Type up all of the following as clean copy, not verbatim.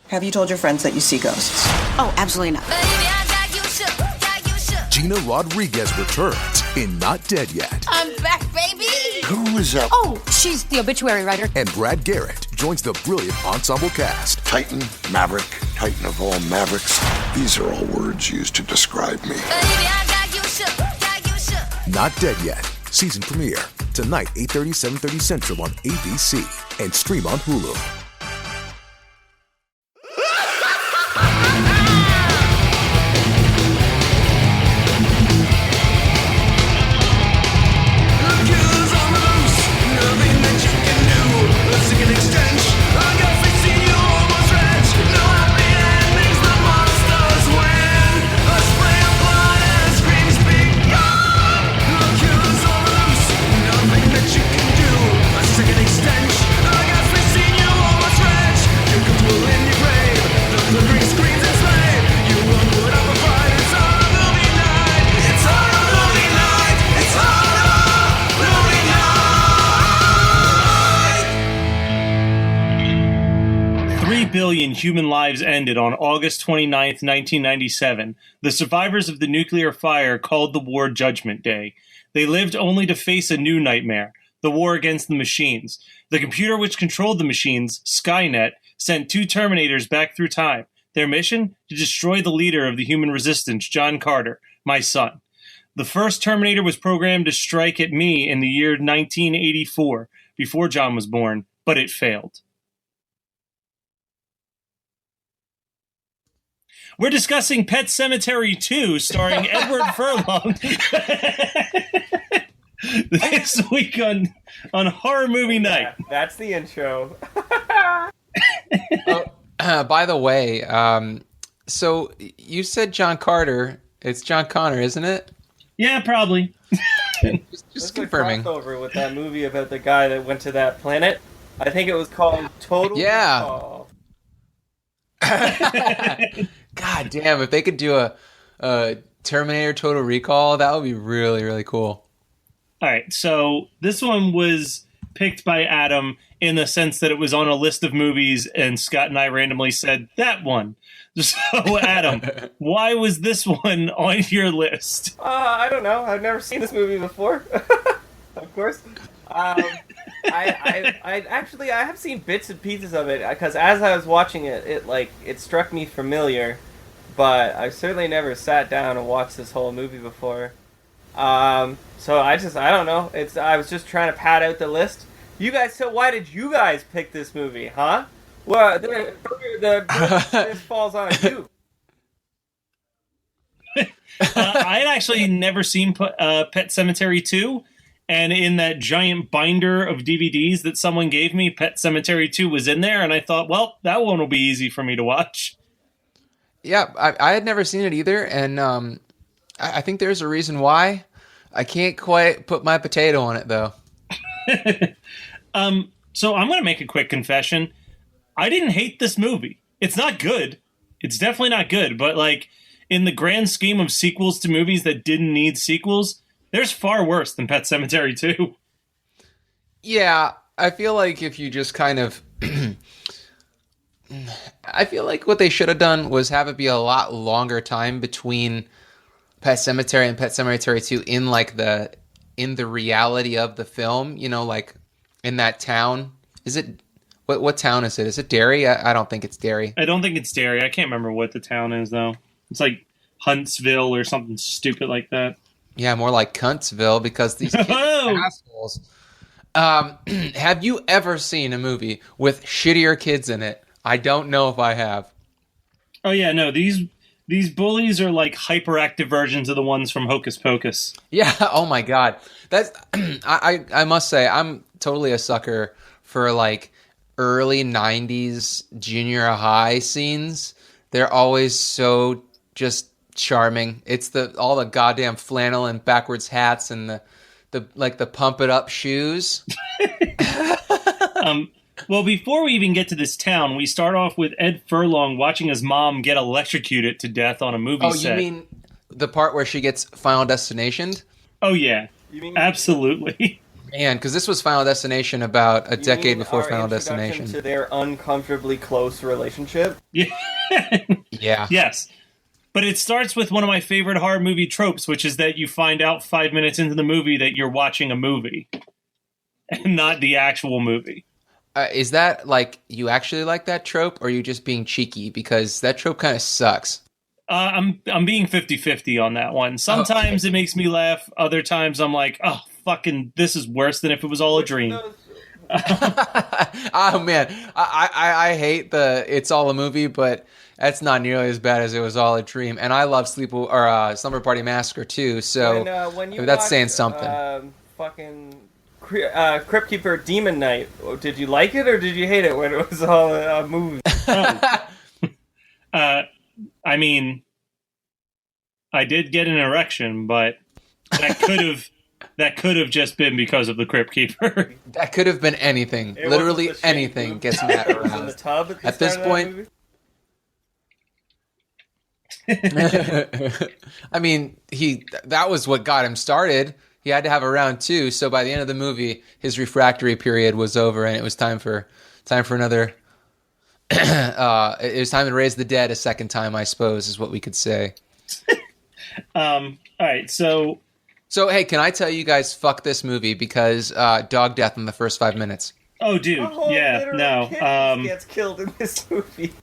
Have you told your friends that you see ghosts? Oh, absolutely not. Gina Rodriguez returns in Not Dead Yet. I'm back, baby! Who is up? Oh, she's the obituary writer. And Brad Garrett joins the brilliant ensemble cast. Titan, Maverick, Titan of all Mavericks. These are all words used to describe me. Not Dead Yet. Season premiere. Tonight, 8:30, 7:30 Central on ABC. And stream on Hulu. Human lives ended on August 29th, 1997. The survivors of the nuclear fire called the war Judgment Day. They lived only to face a new nightmare, the war against the machines. The computer which controlled the machines, Skynet, sent 2 Terminators back through time. Their mission? To destroy the leader of the human resistance, John Carter, my son. The first Terminator was programmed to strike at me in the year 1984, before John was born, but it failed. We're discussing Pet Sematary 2, starring Edward Furlong. This week on Horror Movie Night. Yeah, that's the intro. By the way, so you said John Carter. It's John Connor, isn't it? Yeah, probably. just confirming. Crossover with that movie about the guy that went to that planet. I think it was called Total Recall. God damn, if they could do a Terminator Total Recall, that would be really, really cool. All right, so this one was picked by Adam in the sense that it was on a list of movies, and Scott and I randomly said, that one. So, Adam, why was this one on your list? I don't know. I've never seen this movie before. Of course. I have seen bits and pieces of it, because as I was watching it, it struck me familiar, but I certainly never sat down and watched this whole movie before. So I don't know. I was just trying to pad out the list. You guys, so why did you guys pick this movie, huh? Well, this falls on you. I had actually never seen Pet Sematary 2, and in that giant binder of DVDs that someone gave me, Pet Sematary 2 was in there, and I thought, well, that one will be easy for me to watch. Yeah, I had never seen it either, and I think there's a reason why. I can't quite put my potato on it, though. So I'm going to make a quick confession. I didn't hate this movie. It's not good. It's definitely not good, but in the grand scheme of sequels to movies that didn't need sequels, there's far worse than Pet Sematary 2. Yeah, I feel like if you just kind of... I feel like what they should have done was have it be a lot longer time between Pet Sematary and Pet Sematary 2 in the reality of the film, in that town. Is it... What town is it? Is it Derry? I don't think it's Derry. I don't think it's Derry. I can't remember what the town is, though. It's like Huntsville or something stupid like that. Yeah, more like Cuntsville, because these kids are assholes. Have you ever seen a movie with shittier kids in it? I don't know if I have. Oh, yeah, no. These bullies are like hyperactive versions of the ones from Hocus Pocus. Yeah, oh my God. That's I must say, I'm totally a sucker for early 90s junior high scenes. They're always so just charming. It's all the goddamn flannel and backwards hats and the pump it up shoes. Well, before we even get to this town, we start off with Ed Furlong watching his mom get electrocuted to death on a movie set. Oh, you mean the part where she gets Final Destinationed? Oh, yeah. Absolutely. Man, because this was Final Destination about a You decade mean before our Final introduction Destination. to their uncomfortably close relationship. Yeah. Yeah. Yes. But it starts with one of my favorite horror movie tropes, which is that you find out 5 minutes into the movie that you're watching a movie and not the actual movie. Is that like you actually like that trope, or are you just being cheeky? Because that trope kind of sucks. I'm being 50-50 on that one. Sometimes it makes me laugh. Other times I'm like, oh, fucking, this is worse than if it was all a dream. Oh man, I hate the "It's All a Movie," but that's not nearly as bad as "It Was All a Dream." And I love Slumber Party Massacre too. So when you that's watched, saying something. Fucking Crypt Keeper Demon Night, did you like it or did you hate it when it was all a movie? I mean, I did get an erection, but that could have just been because of the Crypt Keeper. That could have been anything. It Literally wasn't the shitty anything boob gets tub. Matt It was in the aroused. tub At this point, I mean, that was what got him started. He had to have a round two, so by the end of the movie, his refractory period was over, and it was time for another. It was time to raise the dead a second time, I suppose, is what we could say. All right, so hey, can I tell you guys, fuck this movie because dog death in the first 5 minutes. oh, dude, yeah, no, gets killed in this movie.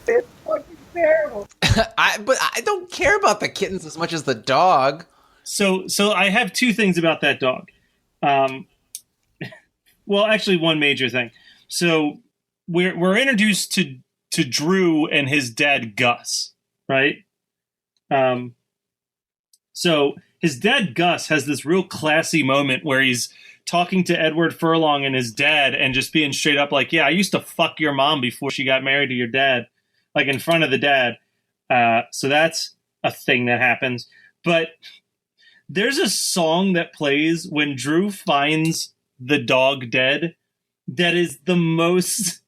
It's fucking terrible. But I don't care about the kittens as much as the dog. So I have two things about that dog. Well, actually, one major thing. So we're introduced to Drew and his dad Gus, right? So his dad Gus has this real classy moment where he's talking to Edward Furlong and his dad and just being straight up like, yeah, I used to fuck your mom before she got married to your dad, like in front of the dad. So that's a thing that happens. But there's a song that plays when Drew finds the dog dead that is the most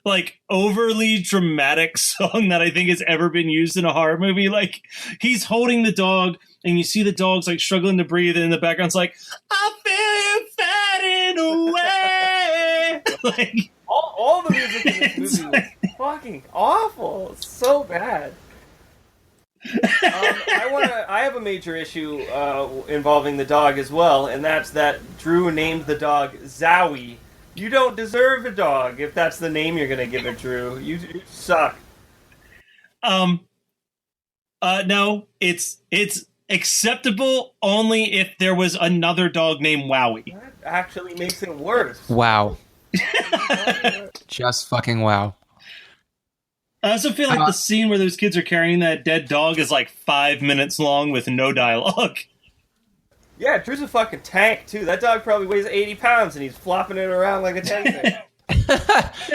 like overly dramatic song that I think has ever been used in a horror movie. Like he's holding the dog and you see the dog's like struggling to breathe and in the background's like, I feel you fading away. Like all the music in this movie was fucking awful. It's so bad. I have a major issue involving the dog as well, and that's that Drew named the dog Zowie. You don't deserve a dog if that's the name you're gonna give it, Drew. You suck. No, it's acceptable only if there was another dog named Wowie. That actually makes it worse. Wow. Just fucking wow. I also feel like the scene where those kids are carrying that dead dog is like 5 minutes long with no dialogue. Yeah, Drew's a fucking tank too. That dog probably weighs 80 pounds and he's flopping it around like a tennis.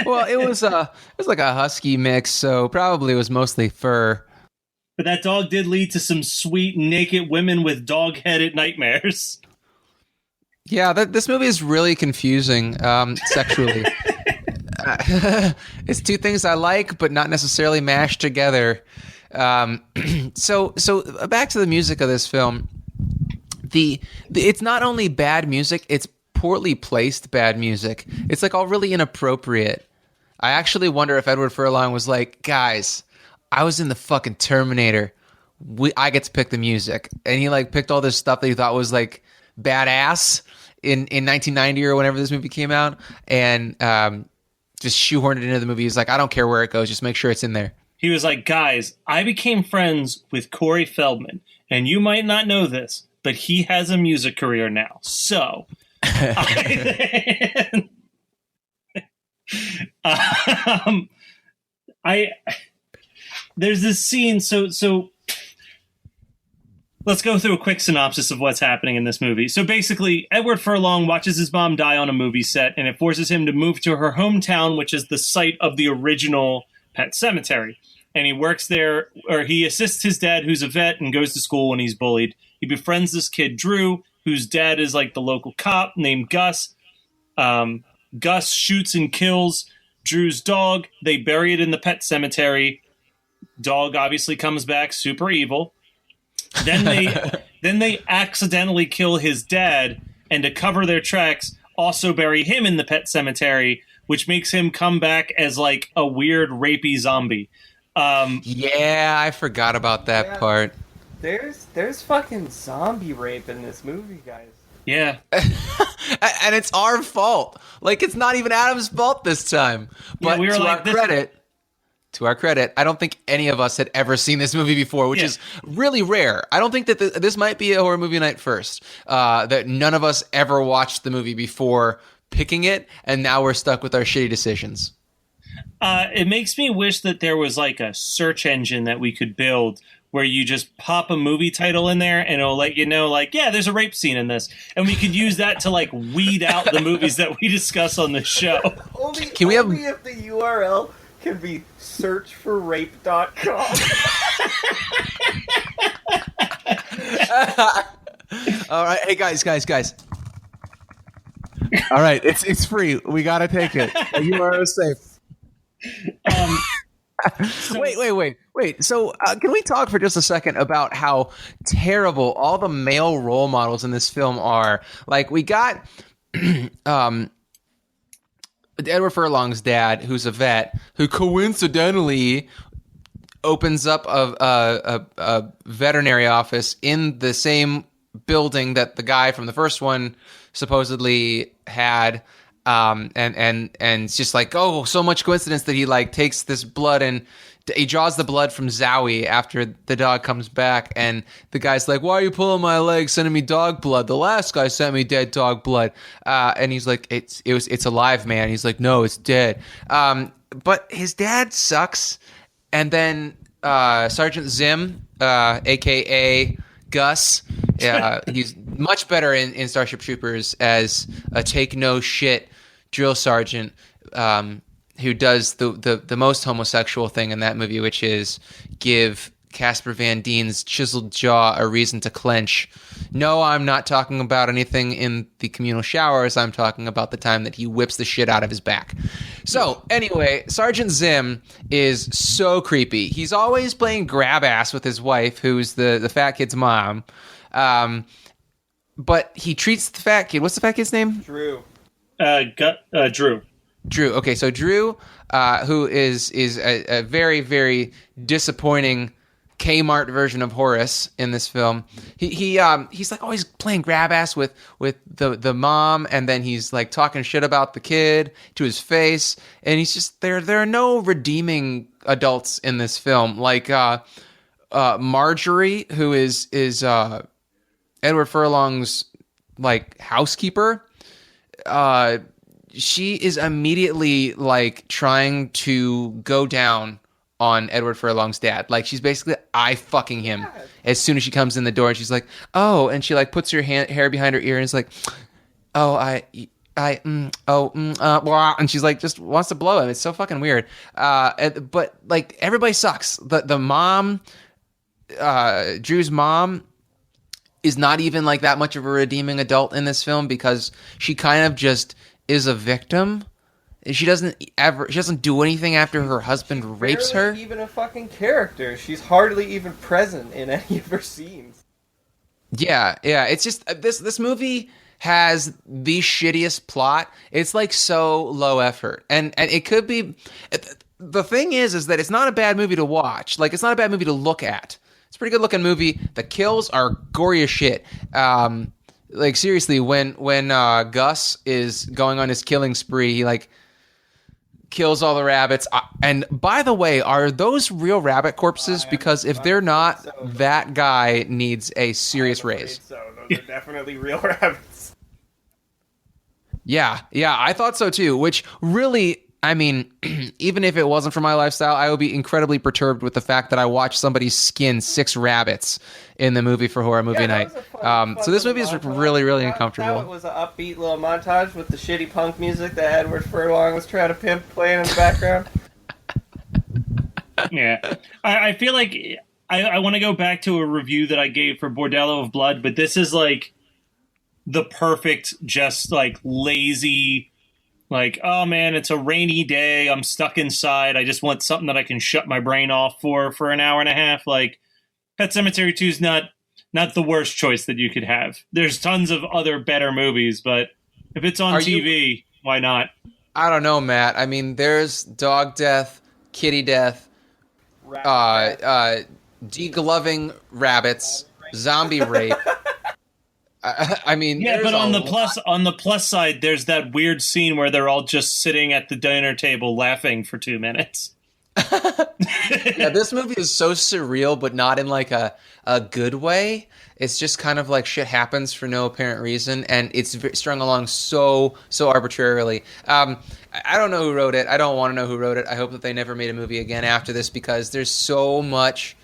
Well, it was like a husky mix, so probably it was mostly fur. But that dog did lead to some sweet naked women with dog-headed nightmares. Yeah, this movie is really confusing sexually. It's two things I like, but not necessarily mashed together. So back to the music of this film. It's not only bad music; it's poorly placed bad music. It's like all really inappropriate. I actually wonder if Edward Furlong was like, guys, I was in the fucking Terminator. I get to pick the music, and he like picked all this stuff that he thought was like badass in 1990 or whenever this movie came out, and just shoehorned it into the movie. He's like, I don't care where it goes, just make sure it's in there. He was like, guys, I became friends with Corey Feldman, and you might not know this, but he has a music career now. So, there's this scene. So let's go through a quick synopsis of what's happening in this movie. So basically, Edward Furlong watches his mom die on a movie set, and it forces him to move to her hometown, which is the site of the original Pet Sematary. And he works there, or he assists his dad, who's a vet, and goes to school when he's bullied. He befriends this kid, Drew, whose dad is like the local cop named Gus. Gus shoots and kills Drew's dog. They bury it in the pet cemetery. Dog obviously comes back super evil. Then they accidentally kill his dad, and to cover their tracks, also bury him in the pet cemetery, which makes him come back as like a weird rapey zombie. Yeah, I forgot about that part. There's fucking zombie rape in this movie, guys. Yeah. And it's our fault. Like, it's not even Adam's fault this time. But we were to like, our credit, I don't think any of us had ever seen this movie before, which is really rare. I don't think that this might be a horror movie night first. That none of us ever watched the movie before picking it, and now we're stuck with our shitty decisions. It makes me wish that there was like a search engine that we could build where you just pop a movie title in there and it'll let you know, like, yeah, there's a rape scene in this. And we could use that to like weed out the movies that we discuss on the show. Only if the URL can be searchforrape.com. All right. Hey, guys. All right. It's free. We got to take it. You are safe. Wait. So can we talk for just a second about how terrible all the male role models in this film are? Like, we got Edward Furlong's dad, who's a vet, who coincidentally opens up a veterinary office in the same building that the guy from the first one supposedly had. And it's just like, oh, so much coincidence that he like takes this blood and he draws the blood from Zowie after the dog comes back, and the guy's like, why are you pulling my leg, sending me dog blood? The last guy sent me dead dog blood. And he's like, it's alive, man. He's like, no, it's dead. But his dad sucks. And then Sergeant Zim, aka Gus, he's much better in Starship Troopers as a take no shit drill sergeant, who does the most homosexual thing in that movie, which is give Casper Van Dien's chiseled jaw a reason to clench. No, I'm not talking about anything in the communal showers. I'm talking about the time that he whips the shit out of his back. So anyway, Sergeant Zim is so creepy. He's always playing grab ass with his wife, who's the fat kid's mom. But he treats the fat kid. What's the fat kid's name? Drew. Drew. Drew. Okay, so Drew, who is a very, very disappointing Kmart version of Horace in this film. He's like always playing grab ass with the mom, and then he's like talking shit about the kid to his face, and he's just there are no redeeming adults in this film. Like Marjorie, who is Edward Furlong's like housekeeper. She is immediately like trying to go down on Edward Furlong's dad. Like, she's basically fucking him as soon as she comes in the door, and she's like, oh, and she like puts her hair behind her ear and is like, oh, and she's like just wants to blow him. It's so fucking weird. But like everybody sucks. The mom, Drew's mom, is not even like that much of a redeeming adult in this film because she kind of just is a victim. She doesn't do anything after her husband rapes her. Even a fucking character. She's hardly even present in any of her scenes. Yeah. It's just this movie has the shittiest plot. It's like so low effort, and it could be. The thing is that it's not a bad movie to watch. Like, it's not a bad movie to look at. It's a pretty good looking movie. The kills are gory as shit. Like, seriously, when Gus is going on his killing spree, he like kills all the rabbits. And by the way, are those real rabbit corpses? Because if they're not, that guy needs a serious raise. So those are definitely real rabbits. Yeah, I thought so too. Which really, I mean, even if it wasn't for my lifestyle, I would be incredibly perturbed with the fact that I watched somebody skin 6 rabbits in the movie for horror movie night. So this movie is really, really uncomfortable. It was an upbeat little montage with the shitty punk music that Edward Furlong was trying to pimp playing in the background. Yeah. I feel like I want to go back to a review that I gave for Bordello of Blood, but this is like the perfect, just like lazy, like, oh man, it's a rainy day, I'm stuck inside, I just want something that I can shut my brain off for an hour and a half. Like, Pet Sematary 2 is not not the worst choice that you could have. There's tons of other better movies, but if it's on TV, why not? I don't know, Matt. I mean, there's dog death, kitty death, degloving rabbits, zombie rape. I mean, yeah, but on the plus side, there's that weird scene where they're all just sitting at the dinner table laughing for 2 minutes. Yeah, this movie is so surreal, but not in like a good way. It's just kind of like shit happens for no apparent reason, and it's strung along so arbitrarily. I don't know who wrote it. I don't want to know who wrote it. I hope that they never made a movie again after this, because there's so much.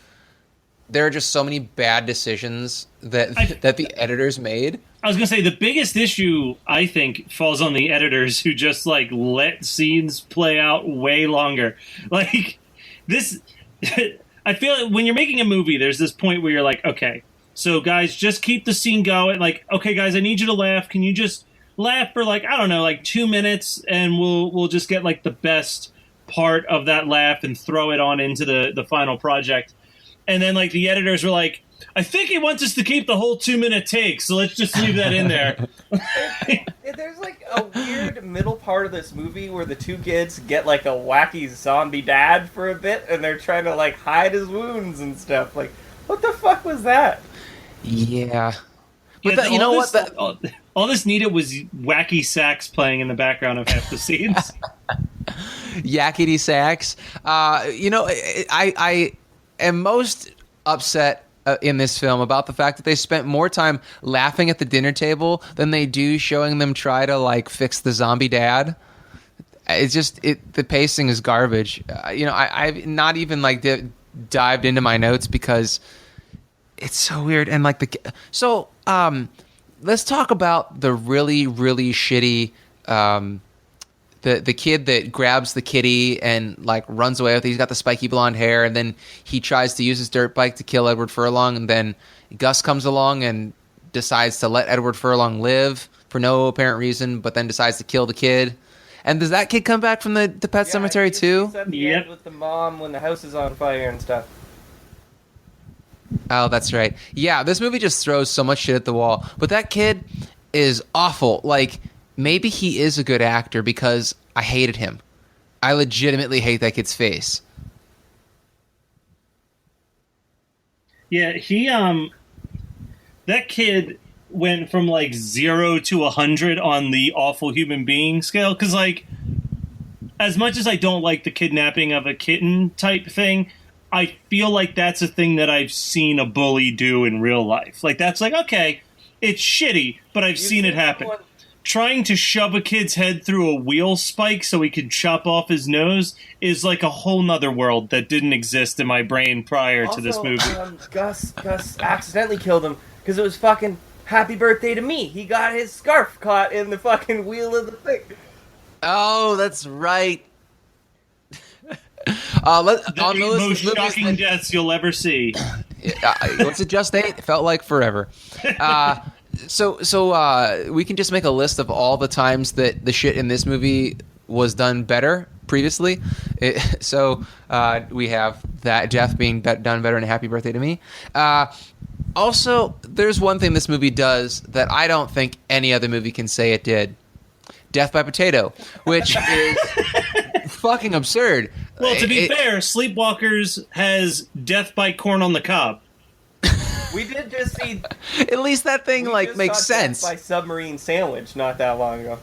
There are just so many bad decisions that the editors made. I was going to say, the biggest issue, I think, falls on the editors who just, like, let scenes play out way longer. Like, this... I feel like when you're making a movie, there's this point where you're like, okay, so, guys, just keep the scene going. Like, okay, guys, I need you to laugh. Can you just laugh for, like, I don't know, like 2 minutes, and we'll just get, like, the best part of that laugh and throw it on into the final project. And then, like, the editors were like, I think he wants us to keep the whole 2-minute take, so let's just leave that in there. There's, like, a weird middle part of this movie where the two kids get, like, a wacky zombie dad for a bit, and they're trying to, like, hide his wounds and stuff. Like, what the fuck was that? Yeah. But Yeah, you know what? All this needed was wacky sax playing in the background of half the scenes. Yakety sax. You know, I am most upset in this film about the fact that they spent more time laughing at the dinner table than they do showing them try to like fix the zombie dad. It's just the pacing is garbage. You know, I've not even like dived into my notes because it's so weird. And like let's talk about the really shitty the kid that grabs the kitty and like runs away with it. He's got the spiky blonde hair, and then he tries to use his dirt bike to kill Edward Furlong, and then Gus comes along and decides to let Edward Furlong live for no apparent reason, but then decides to kill the kid. And does that kid come back from the Pet Sematary too? He's at the end with the mom when the house is on fire and stuff. Oh, that's right. Yeah, this movie just throws so much shit at the wall. But that kid is awful. Like, maybe he is a good actor because I hated him. I legitimately hate that kid's face. Yeah, that kid went from like 0 to 100 on the awful human being scale. Because, like, as much as I don't like the kidnapping of a kitten type thing, I feel like that's a thing that I've seen a bully do in real life. Like, that's like, okay, it's shitty, but I've seen it happen. Trying to shove a kid's head through a wheel spike so he could chop off his nose is like a whole nother world that didn't exist in my brain prior to this movie. Gus accidentally killed him because it was fucking Happy Birthday to Me. He got his scarf caught in the fucking wheel of the thing. Oh, that's right. The most shocking deaths you'll ever see. What's it, just 8? It felt like forever. So we can just make a list of all the times that the shit in this movie was done better previously. We have that death being done better in Happy Birthday to Me. Also, there's one thing this movie does that I don't think any other movie can say it did. Death by potato, which is fucking absurd. Well, to be fair, Sleepwalkers has death by corn on the cob. We did just see. At least that thing like makes sense. By submarine sandwich not that long ago.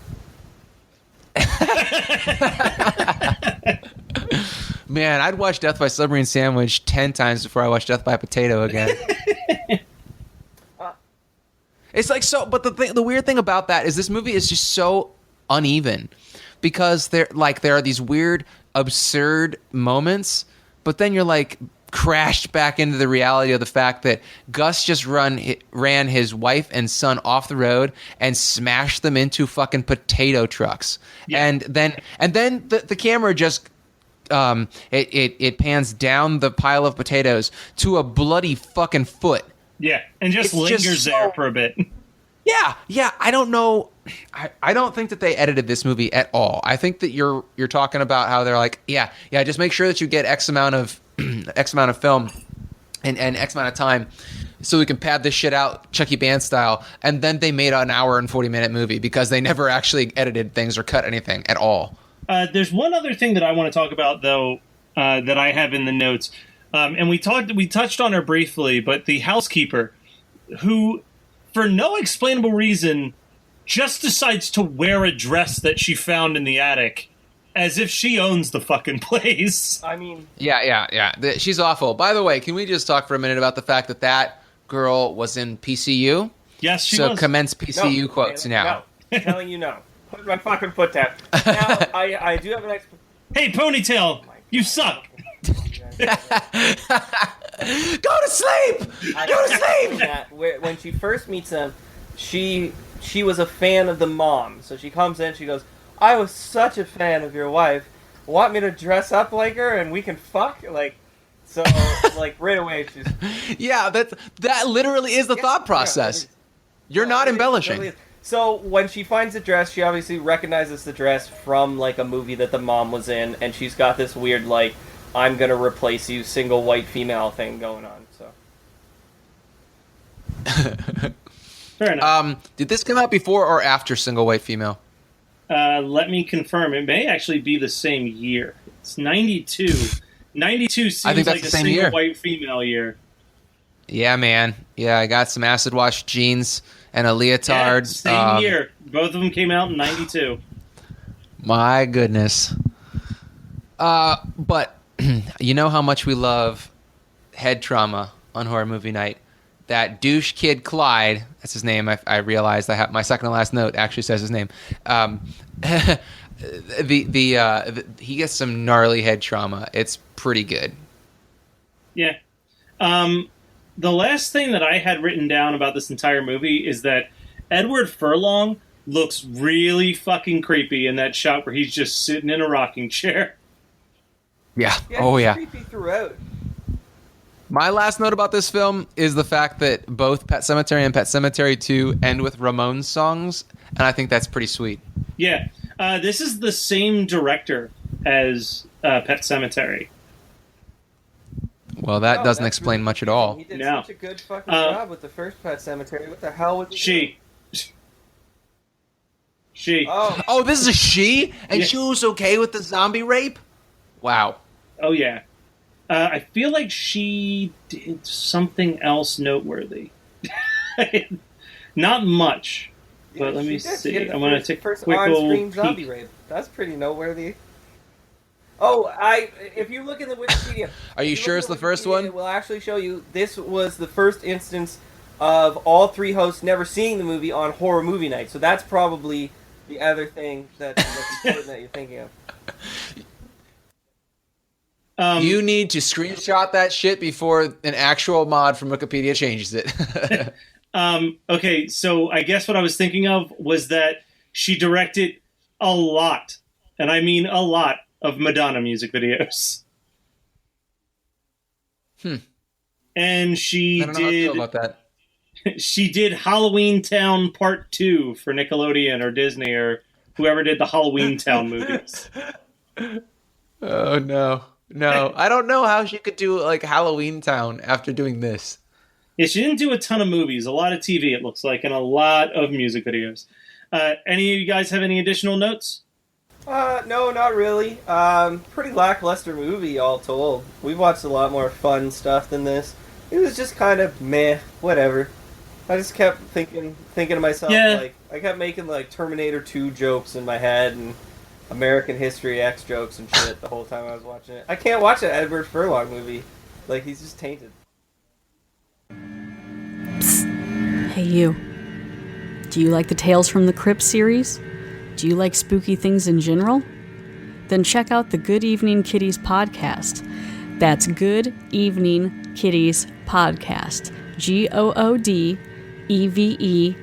Man, I'd watch Death by Submarine Sandwich 10 times before I watch Death by Potato again. It's like so, but the weird thing about that is this movie is just so uneven because there are these weird, absurd moments, but then you're like crashed back into the reality of the fact that Gus just ran his wife and son off the road and smashed them into fucking potato trucks. Yeah. And then the camera just it pans down the pile of potatoes to a bloody fucking foot. Yeah, and just lingers there for a bit. Yeah. I don't know. I don't think that they edited this movie at all. I think that you're talking about how they're like, yeah, just make sure that you get X amount of film and X amount of time. so we can pad this shit out Chucky Band style. And then they made an hour and 40-minute movie because they never actually edited things or cut anything at all. There's one other thing that I want to talk about, though, that I have in the notes. And we touched on her briefly, but the housekeeper, who, for no explainable reason, just decides to wear a dress that she found in the attic, as if she owns the fucking place. I mean... Yeah. She's awful. By the way, can we just talk for a minute about the fact that girl was in PCU? Yes, she was. So commence PCU quotes now. No. I'm telling you no. Put my fucking foot down. Now, I do have an explanation. Hey, Ponytail, you suck. Go to sleep! Go to sleep! When she first meets him, she was a fan of the mom. So she comes in, she goes, I was such a fan of your wife. Want me to dress up like her and we can fuck? Like, so, like, right away she's... Yeah, that literally is the thought process. You're not embellishing. Totally. So when she finds the dress, she obviously recognizes the dress from, like, a movie that the mom was in, and she's got this weird, like, I'm gonna replace you single white female thing going on, so... Fair enough. Did this come out before or after Single White Female? Let me confirm. It may actually be the same year. It's 92. 92 seems I think that's like the a same single year. white female year. Yeah, man. Yeah, I got some acid wash jeans and a leotard. Yeah, same year. Both of them came out in 92. My goodness. But you know how much we love head trauma on Horror Movie Night. That douche kid Clyde, that's his name. I realized my second to last note actually says his name. He gets some gnarly head trauma. It's pretty good. Yeah. The last thing that I had written down about this entire movie is that Edward Furlong looks really fucking creepy in that shot where he's just sitting in a rocking chair. Yeah. He's creepy throughout. My last note about this film is the fact that both Pet Sematary and Pet Sematary 2 end with Ramones songs, and I think that's pretty sweet. Yeah. This is the same director as Pet Sematary. Well, that doesn't explain really much at all. He did No. such a good fucking job with the first Pet Sematary. What the hell was he She. Oh, this is a she? And Yeah. she was okay with the zombie rape? Wow. Oh, yeah. I feel like she did something else noteworthy. Not much, but let me see. I want to take a first quick on-screen old zombie peek. rape. That's pretty noteworthy. Oh, if you look in the Wikipedia... Are you sure it's the first one? It will actually show you this was the first instance of all three hosts never seeing the movie on Horror Movie Night. So that's probably the other thing that's important that you're thinking of. You need to screenshot that shit before an actual mod from Wikipedia changes it. Okay, so I guess what I was thinking of was that she directed a lot, and I mean a lot, of Madonna music videos. And she I don't know how to feel did... about that. She did Halloween Town Part 2 for Nickelodeon or Disney or whoever did the Halloween Town movies. Oh, no. No, I don't know how she could do, like, Halloween Town after doing this. Yeah, she didn't do a ton of movies, a lot of TV, it looks like, and a lot of music videos. Any of you guys have any additional notes? No, not really. Pretty lackluster movie, all told. We've watched a lot more fun stuff than this. It was just kind of meh, whatever. I just kept thinking to myself, like, I kept making, like, Terminator 2 jokes in my head, and American History X jokes and shit the whole time I was watching it. I can't watch an Edward Furlong movie. Like, he's just tainted. Psst. Hey, you. Do you like the Tales from the Crypt series? Do you like spooky things in general? Then check out the Good Evening Kitties podcast. That's Good Evening Kitties podcast. GOODEVENING KIDDIES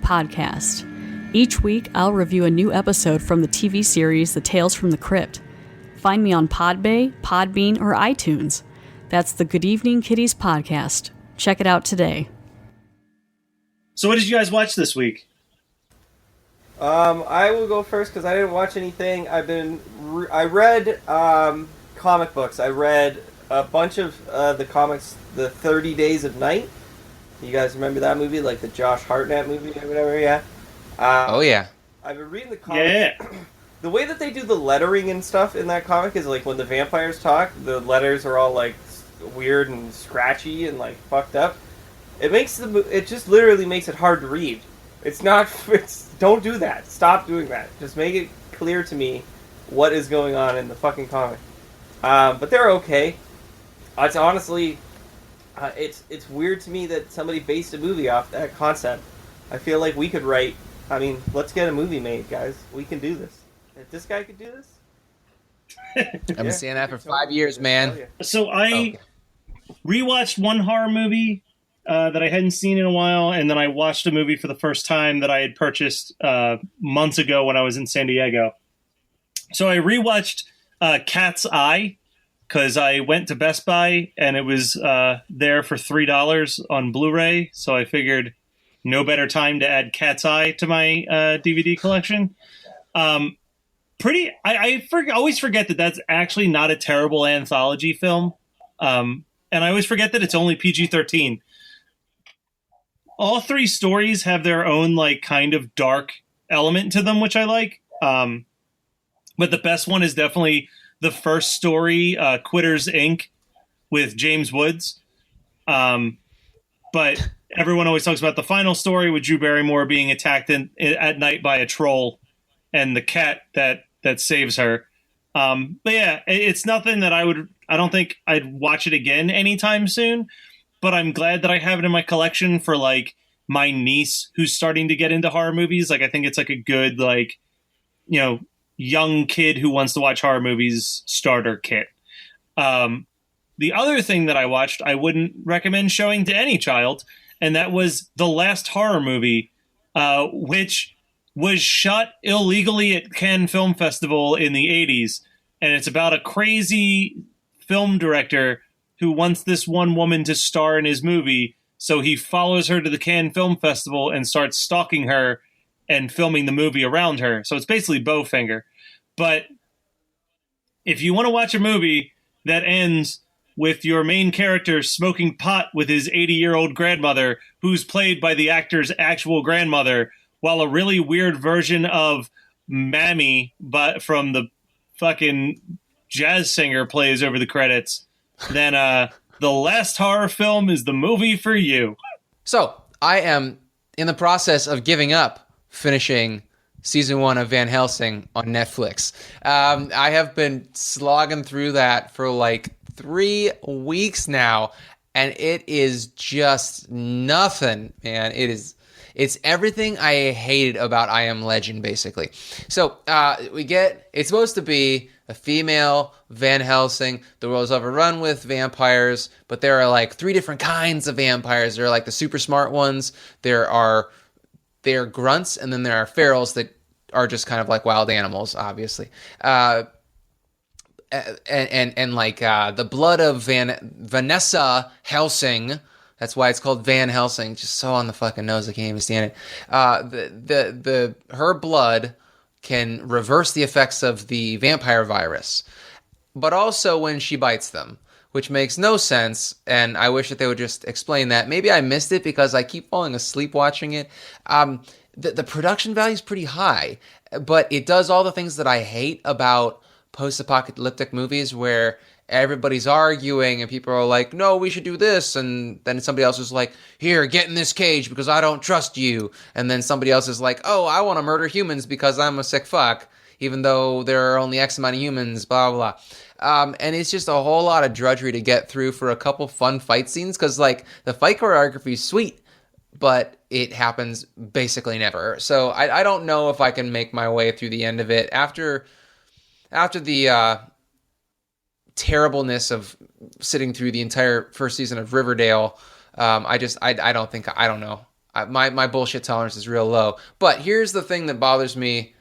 podcast. Each week, I'll review a new episode from the TV series The Tales from the Crypt. Find me on Podbay, Podbean, or iTunes. That's the Good Evening Kitties podcast. Check it out today. So what did you guys watch this week? I will go first because I didn't watch anything. I read comic books. I read a bunch of the comics, the 30 Days of Night. You guys remember that movie, like the Josh Hartnett movie or whatever? Yeah. Oh yeah. I've been reading the comics. Yeah. The way that they do the lettering and stuff in that comic is like when the vampires talk, the letters are all like weird and scratchy and like fucked up. It just literally makes it hard to read. Don't do that. Stop doing that. Just make it clear to me what is going on in the fucking comic. But they're okay. It's honestly, it's weird to me that somebody based a movie off that concept. I feel like we could write. I mean, let's get a movie made, guys. We can do this. If this guy could do this, I've been saying that for 5 years, man. So I rewatched one horror movie that I hadn't seen in a while, and then I watched a movie for the first time that I had purchased months ago when I was in San Diego. So I rewatched Cat's Eye because I went to Best Buy and it was there for $3 on Blu-ray. So I figured no better time to add Cat's Eye to my DVD collection. I always forget that that's actually not a terrible anthology film. And I always forget that it's only PG-13. All three stories have their own like kind of dark element to them, which I like. But the best one is definitely the first story, Quitters Inc. with James Woods. But everyone always talks about the final story with Drew Barrymore being attacked at night by a troll and the cat that saves her. But yeah, it's nothing that I don't think I'd watch it again anytime soon, but I'm glad that I have it in my collection for like my niece who's starting to get into horror movies. Like, I think it's like a good, like, you know, young kid who wants to watch horror movies starter kit. The other thing that I watched, I wouldn't recommend showing to any child, and that was the last horror movie, which was shot illegally at Cannes Film Festival in the 80s. And it's about a crazy film director who wants this one woman to star in his movie. So he follows her to the Cannes Film Festival and starts stalking her and filming the movie around her. So it's basically Bowfinger. But if you want to watch a movie that ends with your main character smoking pot with his 80-year-old grandmother, who's played by the actor's actual grandmother, while a really weird version of Mammy, but from the fucking jazz singer plays over the credits, then the last horror film is the movie for you. So I am in the process of giving up finishing season 1 of Van Helsing on Netflix. I have been slogging through that for like 3 weeks now, and it is just nothing, man. It's everything I hated about I Am Legend, basically. So it's supposed to be a female Van Helsing. The world's overrun with vampires, but there are like 3 different kinds of vampires. There are like the super smart ones. There are grunts, and then there are ferals that are just kind of like wild animals, obviously. And like the blood of Vanessa Helsing. That's why it's called Van Helsing. Just so on the fucking nose, I can't even stand it. Her blood can reverse the effects of the vampire virus, but also when she bites them, which makes no sense. And I wish that they would just explain that. Maybe I missed it because I keep falling asleep watching it. The production value is pretty high, but it does all the things that I hate about post-apocalyptic movies where everybody's arguing and people are like, no, we should do this. And then somebody else is like, here, get in this cage because I don't trust you. And then somebody else is like, oh, I want to murder humans because I'm a sick fuck, even though there are only X amount of humans, blah, blah, blah. And it's just a whole lot of drudgery to get through for a couple fun fight scenes because, like, the fight choreography is sweet, but it happens basically never. So I don't know if I can make my way through the end of it. After the terribleness of sitting through the entire first season of Riverdale, I don't know. My bullshit tolerance is real low. But here's the thing that bothers me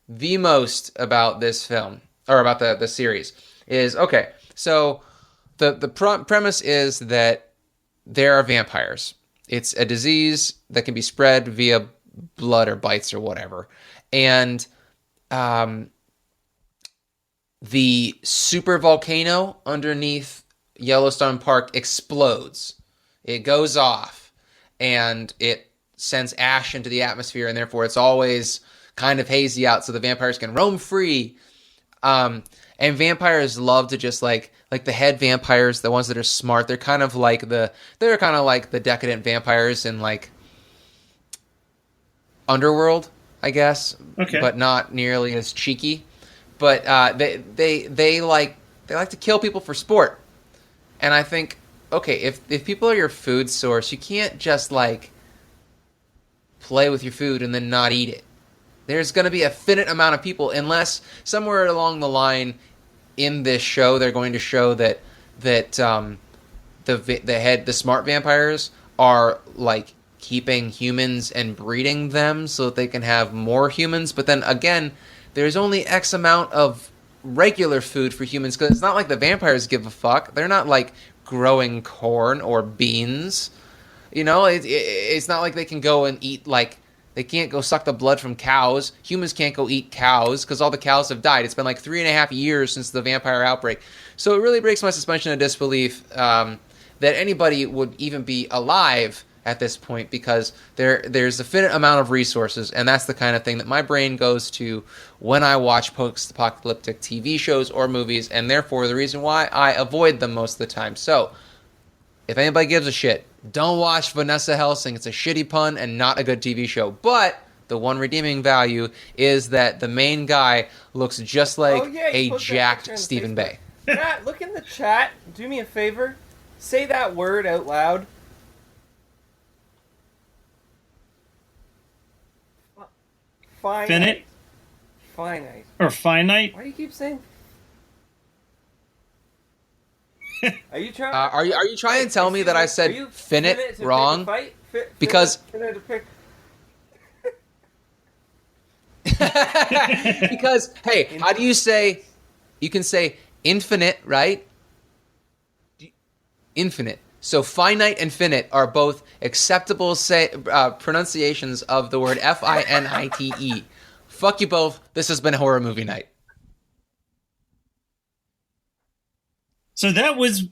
the most about this film, or about the series, is, okay, so the premise is that there are vampires. It's a disease that can be spread via blood or bites or whatever. And the super volcano underneath Yellowstone Park explodes. It goes off, and it sends ash into the atmosphere, and therefore it's always kind of hazy out, so the vampires can roam free. And vampires love to just like the head vampires, the ones that are smart. They're kind of like the decadent vampires in like Underworld, I guess. Okay. But not nearly as cheeky. But they like to kill people for sport. And I think, okay, if people are your food source, you can't just like play with your food and then not eat it. There's going to be a finite amount of people, unless somewhere along the line in this show they're going to show that the smart vampires are like keeping humans and breeding them so that they can have more humans. But then again, there's only X amount of regular food for humans, because it's not like the vampires give a fuck. They're not like growing corn or beans. You know, it's not like they can go and eat, like, they can't go suck the blood from cows. Humans can't go eat cows because all the cows have died. It's been like 3.5 years since the vampire outbreak. So it really breaks my suspension of disbelief that anybody would even be alive at this point, because there's a finite amount of resources, and that's the kind of thing that my brain goes to when I watch post-apocalyptic TV shows or movies, and therefore the reason why I avoid them most of the time. So, if anybody gives a shit, don't watch Vanessa Helsing. It's a shitty pun and not a good TV show. But the one redeeming value is that the main guy looks just like a jacked Stephen Bay. Matt, look in the chat. Do me a favor. Say that word out loud. Finite? Finite. Or finite? Why do you keep saying? Are you trying? Are you trying to tell me that I said finite wrong? Because because hey, how do you say? You can say infinite, right? Infinite. So finite and finite are both acceptable pronunciations of the word finite. Fuck you both. This has been Horror Movie Night. So that was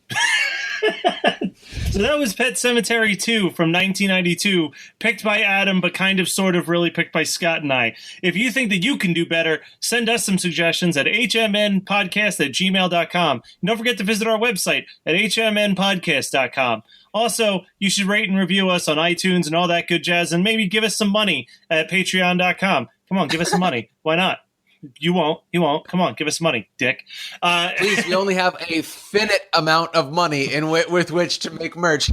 Pet Sematary 2 from 1992, picked by Adam, but kind of sort of really picked by Scott and I. If you think that you can do better, send us some suggestions at hmnpodcast@gmail.com. And don't forget to visit our website at hmnpodcast.com. Also, you should rate and review us on iTunes and all that good jazz, and maybe give us some money at patreon.com. Come on, give us some money. Why not? You won't. Come on, give us money, dick. Please, we only have a finite amount of money with which to make merch.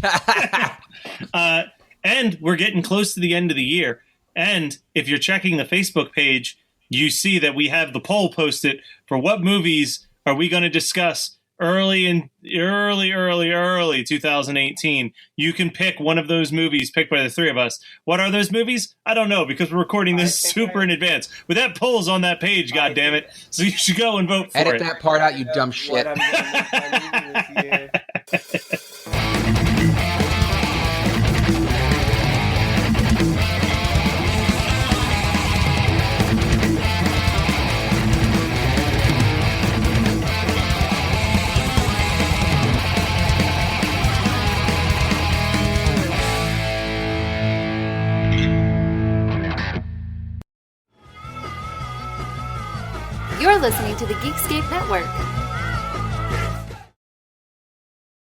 And we're getting close to the end of the year. And if you're checking the Facebook page, you see that we have the poll posted for what movies are we going to discuss early 2018. You can pick one of those movies picked by the three of us. What are those movies? I don't know, because we're recording this super in advance. But that poll's on that page, goddammit. So you should go and vote for it. Edit that part out, you dumb shit. What I'm gonna make my movie this year. You're listening to the Geekscape Network.